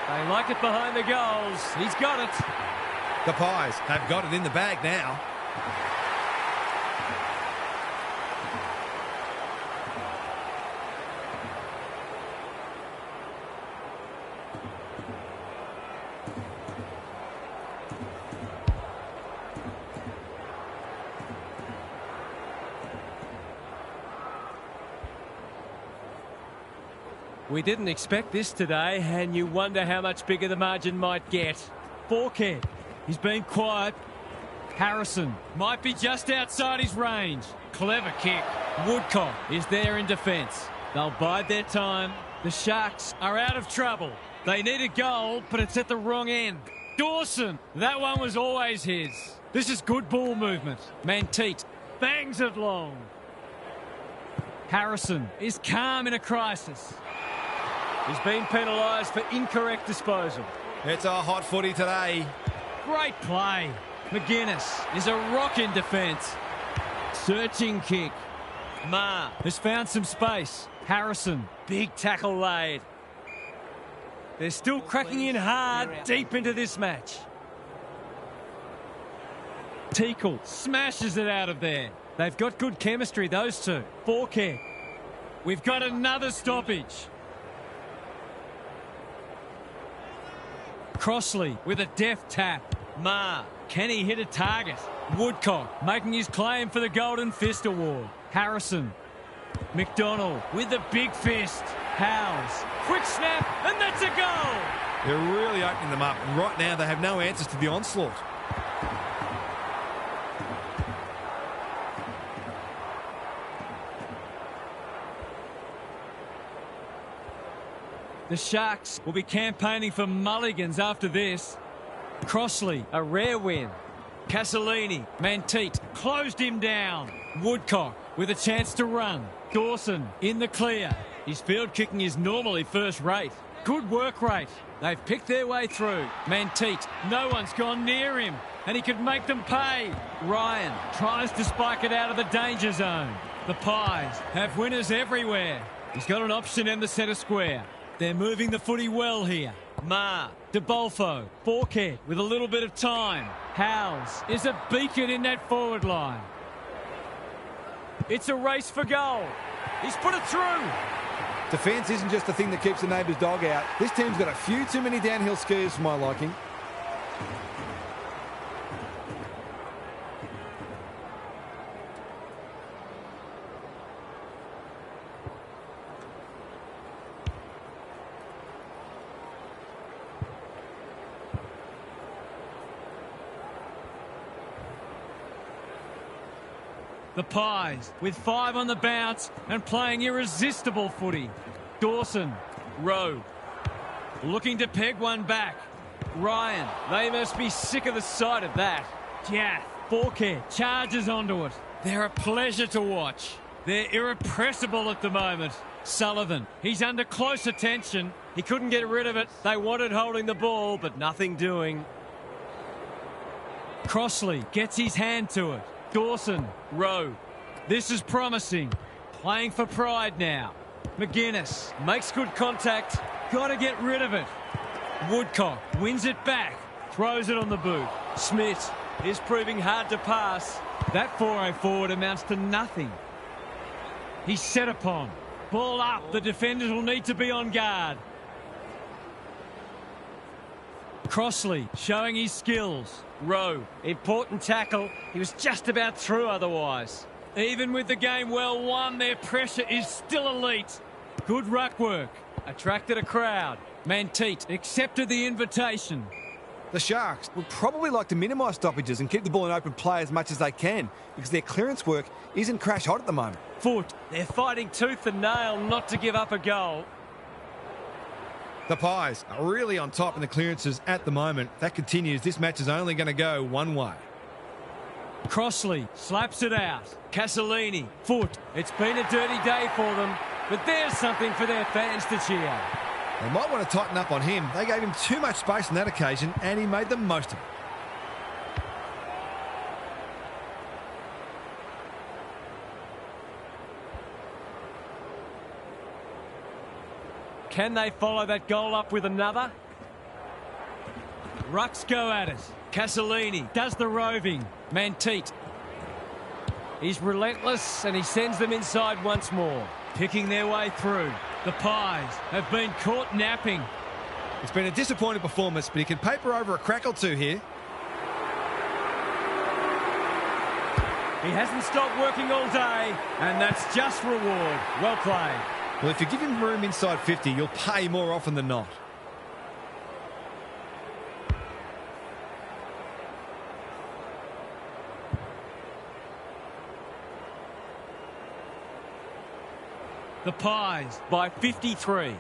They like it behind the goals. He's got it. The Pies have got it in the bag now. We didn't expect this today, and you wonder how much bigger the margin might get. Forkhead, he's been quiet. Harrison might be just outside his range. Clever kick. Woodcock is there in defence. They'll bide their time. The Sharks are out of trouble. They need a goal, but it's at the wrong end. Dawson, that one was always his. This is good ball movement. Manteet bangs it long. Harrison is calm in a crisis. He's been penalised for incorrect disposal. It's a hot footy today. Great play. McGuinness is a rock in defence. Searching kick. Ma has found some space. Harrison, big tackle laid. They're still cracking in hard deep into this match. Teakle smashes it out of there. They've got good chemistry, those two. Forkhead. We've got another stoppage. Crossley with a deft tap. Ma, can he hit a target? Woodcock making his claim for the Golden Fist Award. Harrison. McDonald with the big fist. Howes. Quick snap, and that's a goal! They're really opening them up. Right now, they have no answers to the onslaught. The Sharks will be campaigning for mulligans after this. Crossley, a rare win. Castellini, Manteet, closed him down. Woodcock with a chance to run. Dawson in the clear. His field kicking is normally first rate. Good work rate. They've picked their way through. Manteet, no one's gone near him, and he could make them pay. Ryan tries to spike it out of the danger zone. The Pies have winners everywhere. He's got an option in the centre square. They're moving the footy well here. Ma, DeBolfo, Forkhead with a little bit of time. Howes is a beacon in that forward line. It's a race for goal. He's put it through. Defence isn't just the thing that keeps the neighbour's dog out. This team's got a few too many downhill skiers for my liking. The Pies with 5 on the bounce and playing irresistible footy. Dawson, Rowe, looking to peg one back. Ryan, they must be sick of the sight of that. Jath, Forkhead charges onto it. They're a pleasure to watch. They're irrepressible at the moment. Sullivan, he's under close attention. He couldn't get rid of it. They wanted holding the ball, but nothing doing. Crossley gets his hand to it. Dawson, Rowe. This is promising. Playing for pride now. McGuinness makes good contact. Got to get rid of it. Woodcock wins it back. Throws it on the boot. Smith is proving hard to pass. That 4-0 forward amounts to nothing. He's set upon. Ball up. The defenders will need to be on guard. Crossley showing his skills. Rowe, important tackle. He was just about through otherwise. Even with the game well won, their pressure is still elite. Good ruck work. Attracted a crowd. Manteet accepted the invitation. The Sharks would probably like to minimise stoppages and keep the ball in open play as much as they can because their clearance work isn't crash hot at the moment. Foot. They're fighting tooth and nail not to give up a goal. The Pies are really on top in the clearances at the moment. That continues. This match is only going to go one way. Crossley slaps it out. Castellini, Foot. It's been a dirty day for them, but there's something for their fans to cheer. They might want to tighten up on him. They gave him too much space on that occasion, and he made the most of it. Can they follow that goal up with another? Rucks go at it. Castellini does the roving. Manteet. He's relentless and he sends them inside once more. Picking their way through. The Pies have been caught napping. It's been a disappointing performance, but he can paper over a crack or two here. He hasn't stopped working all day, and that's just reward. Well played. Well, if you give him room inside 50, you'll pay more often than not. The Pies by 53.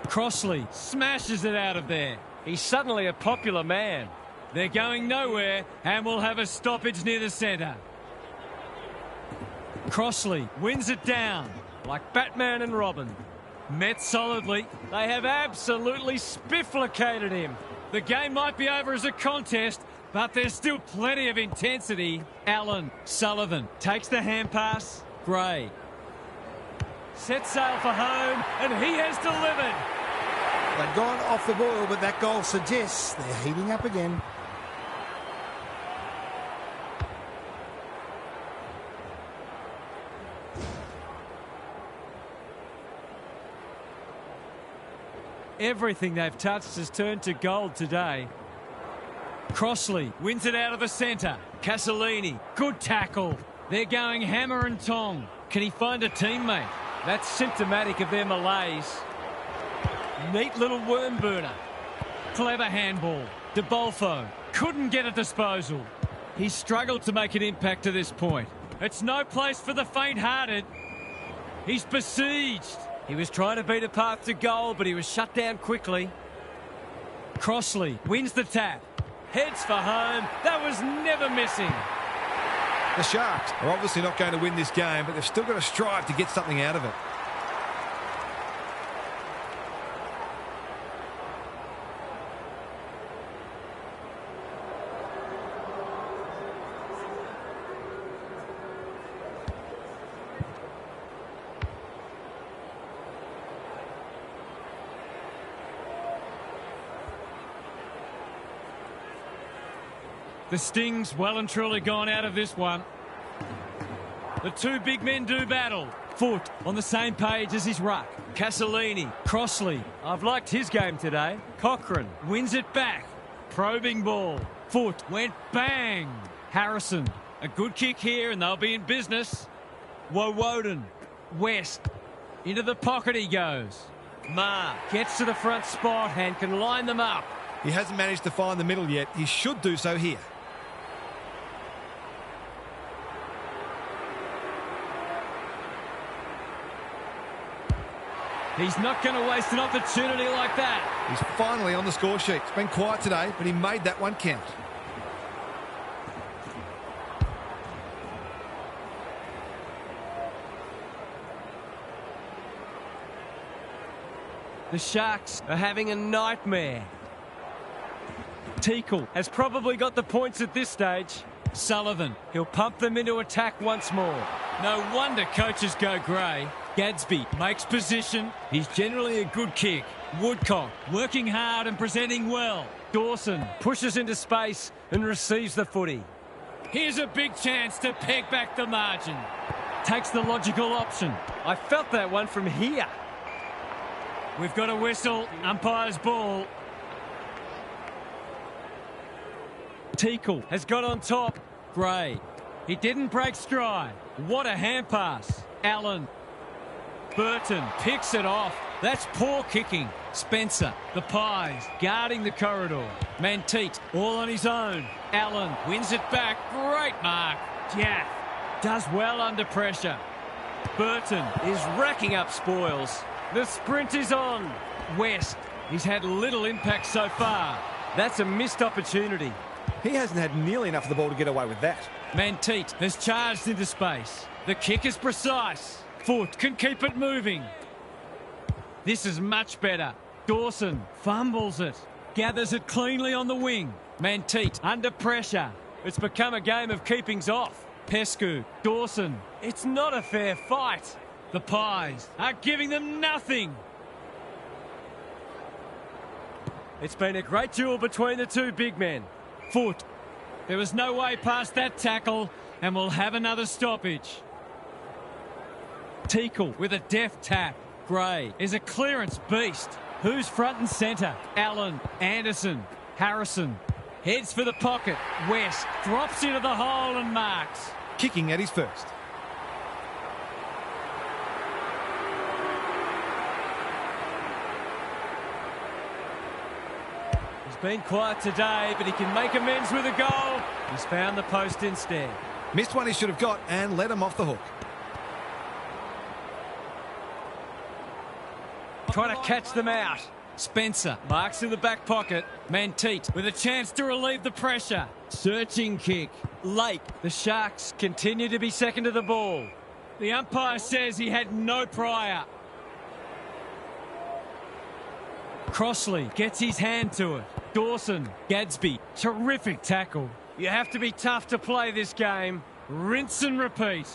Crossley smashes it out of there. He's suddenly a popular man. They're going nowhere and will have a stoppage near the centre. Crossley wins it down like Batman and Robin. Met solidly. They have absolutely spifflicated him. The game might be over as a contest, but there's still plenty of intensity. Allen, Sullivan takes the hand pass. Gray sets sail for home, and he has delivered. They've gone off the boil, but that goal suggests they're heating up again. Everything they've touched has turned to gold today. Crossley wins it out of the centre. Castellini, good tackle. They're going hammer and tong. Can he find a teammate? That's symptomatic of their malaise. Neat little worm burner. Clever handball. De Bolfo couldn't get a disposal. He struggled to make an impact to this point. It's no place for the faint-hearted. He's besieged. He was trying to beat a path to goal, but he was shut down quickly. Crossley wins the tap. Heads for home. That was never missing. The Sharks are obviously not going to win this game, but they've still got to strive to get something out of it. The Sting's well and truly gone out of this one. The two big men do battle. Foot on the same page as his ruck. Castellini, Crossley. I've liked his game today. Cochrane wins it back. Probing ball. Foot went bang. Harrison, a good kick here and they'll be in business. Woden, West. Into the pocket he goes. Ma gets to the front spot and can line them up. He hasn't managed to find the middle yet. He should do so here. He's not going to waste an opportunity like that. He's finally on the score sheet. It's been quiet today, but he made that one count. The Sharks are having a nightmare. Teakle has probably got the points at this stage. Sullivan. He'll pump them into attack once more. No wonder coaches go grey. Gadsby makes position. He's generally a good kick. Woodcock working hard and presenting well. Dawson pushes into space and receives the footy. Here's a big chance to peg back the margin. Takes the logical option. I felt that one from here. We've got a whistle. Umpire's ball. Teakle has got on top. Gray. He didn't break stride. What a hand pass. Allen. Burton picks it off. That's poor kicking. Spencer, the Pies, guarding the corridor. Manteet, all on his own. Allen wins it back. Great mark. Jaff does well under pressure. Burton Is racking up spoils. The sprint is on. West. He's had little impact so far. That's a missed opportunity. He hasn't had nearly enough of the ball to get away with that. Manteet has charged into space. The kick is precise. Foot can keep it moving. This is much better. Dawson fumbles it. Gathers it cleanly on the wing. Manteet under pressure. It's become a game of keepings off. Pescu. Dawson. It's not a fair fight. The Pies are giving them nothing. It's been a great duel between the two big men. Foot. There was no way past that tackle, and we'll have another stoppage. Teakle with a deft tap. Gray is a clearance beast. Who's front and centre? Allen, Anderson, Harrison. Heads for the pocket. West drops into the hole and marks. Kicking at his first. He's been quiet today, but he can make amends with a goal. He's found the post instead. Missed one he should have got and let him off the hook. Trying to catch them out. Spencer marks in the back pocket. Manteet with a chance to relieve the pressure. Searching kick. Lake. The Sharks continue to be second to the ball. The umpire says he had no prior. Crossley gets his hand to it. Dawson. Gadsby. Terrific tackle. You have to be tough to play this game. Rinse and repeat.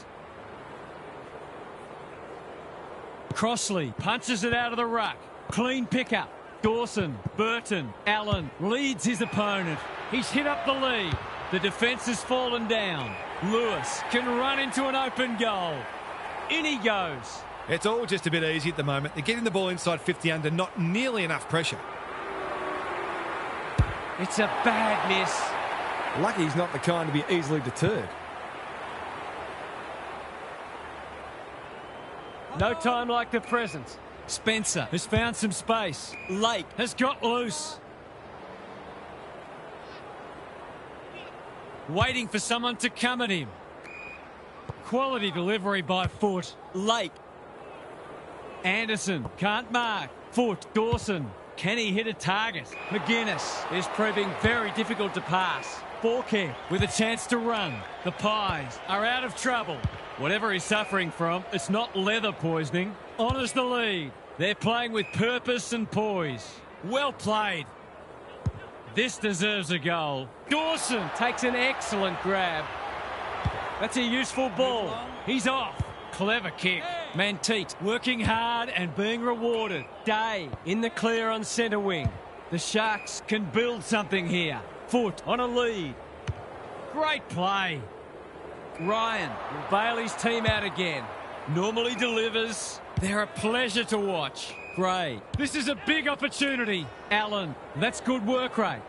Crossley punches it out of the ruck. Clean pickup. Dawson, Burton, Allen leads his opponent. He's hit up the lead. The defence has fallen down. Lewis can run into an open goal. In he goes. It's all just a bit easy at the moment. They're getting the ball inside 50 under, not nearly enough pressure. It's a bad miss. Lucky he's not the kind to be easily deterred. No time like the present. Spencer has found some space. Lake has got loose. Waiting for someone to come at him. Quality delivery by Foot. Lake. Anderson can't mark. Foot. Dawson. Can he hit a target? McGuinness is proving very difficult to pass. Forkhead with a chance to run. The Pies are out of trouble. Whatever he's suffering from, it's not leather poisoning. Honours the lead. They're playing with purpose and poise. Well played. This deserves a goal. Dawson takes an excellent grab. That's a useful ball. He's off. Clever kick. Manteet working hard and being rewarded. Day in the clear on centre wing. The Sharks can build something here. Foot on a lead. Great play. Ryan will bail his team out again. Normally delivers. They're a pleasure to watch. Gray. This is a big opportunity. Allen. That's good work rate.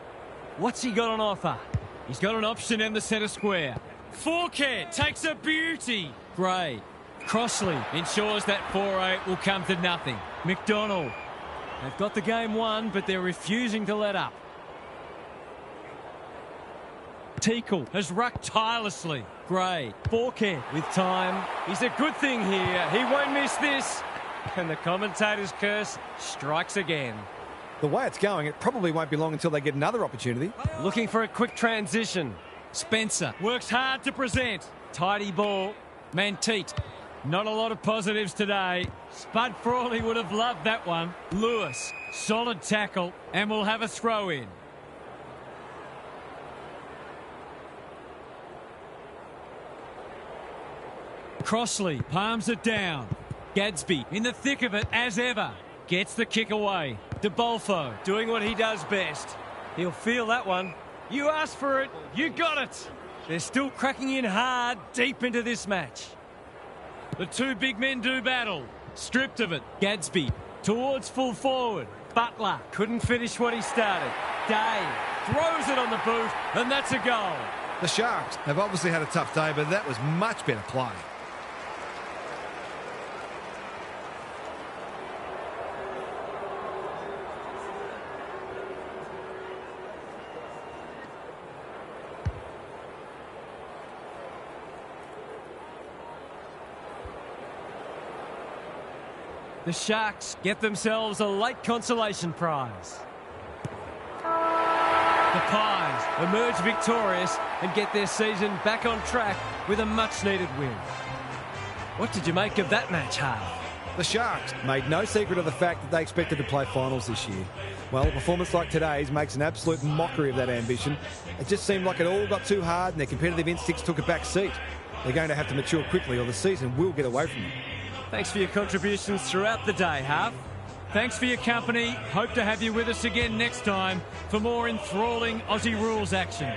What's he got on offer? He's got an option in the centre square. Forkhead takes a beauty. Gray. Crossley ensures that 4-8 will come to nothing. McDonald. They've got the game won, but they're refusing to let up. Teakle has rucked tirelessly. Gray. Forkhead with time. He's a good thing here. He won't miss this. And the commentator's curse strikes again. The way it's going, it probably won't be long until they get another opportunity. Looking for a quick transition. Spencer works hard to present. Tidy ball. Manteet. Not a lot of positives today. Spud Frawley would have loved that one. Lewis. Solid tackle. And we'll have a throw in. Crossley palms it down. Gadsby in the thick of it as ever. Gets the kick away. DeBolfo Doing what he does best. He'll feel that one. You asked for it, you got it. They're still cracking in hard deep into this match. The two big men do battle. Stripped of it. Gadsby towards full forward. Butler Couldn't finish what he started. Day throws it on the boot, and that's a goal. The Sharks have obviously had a tough day, but that was much better play. The Sharks get themselves a late consolation prize. The Pies emerge victorious and get their season back on track with a much-needed win. What did you make of that match, Harv? The Sharks made no secret of the fact that they expected to play finals this year. Well, a performance like today's makes an absolute mockery of that ambition. It just seemed like it all got too hard and their competitive instincts took a back seat. They're going to have to mature quickly or the season will get away from them. Thanks for your contributions throughout the day, Harv. Thanks for your company. Hope to have you with us again next time for more enthralling Aussie rules action.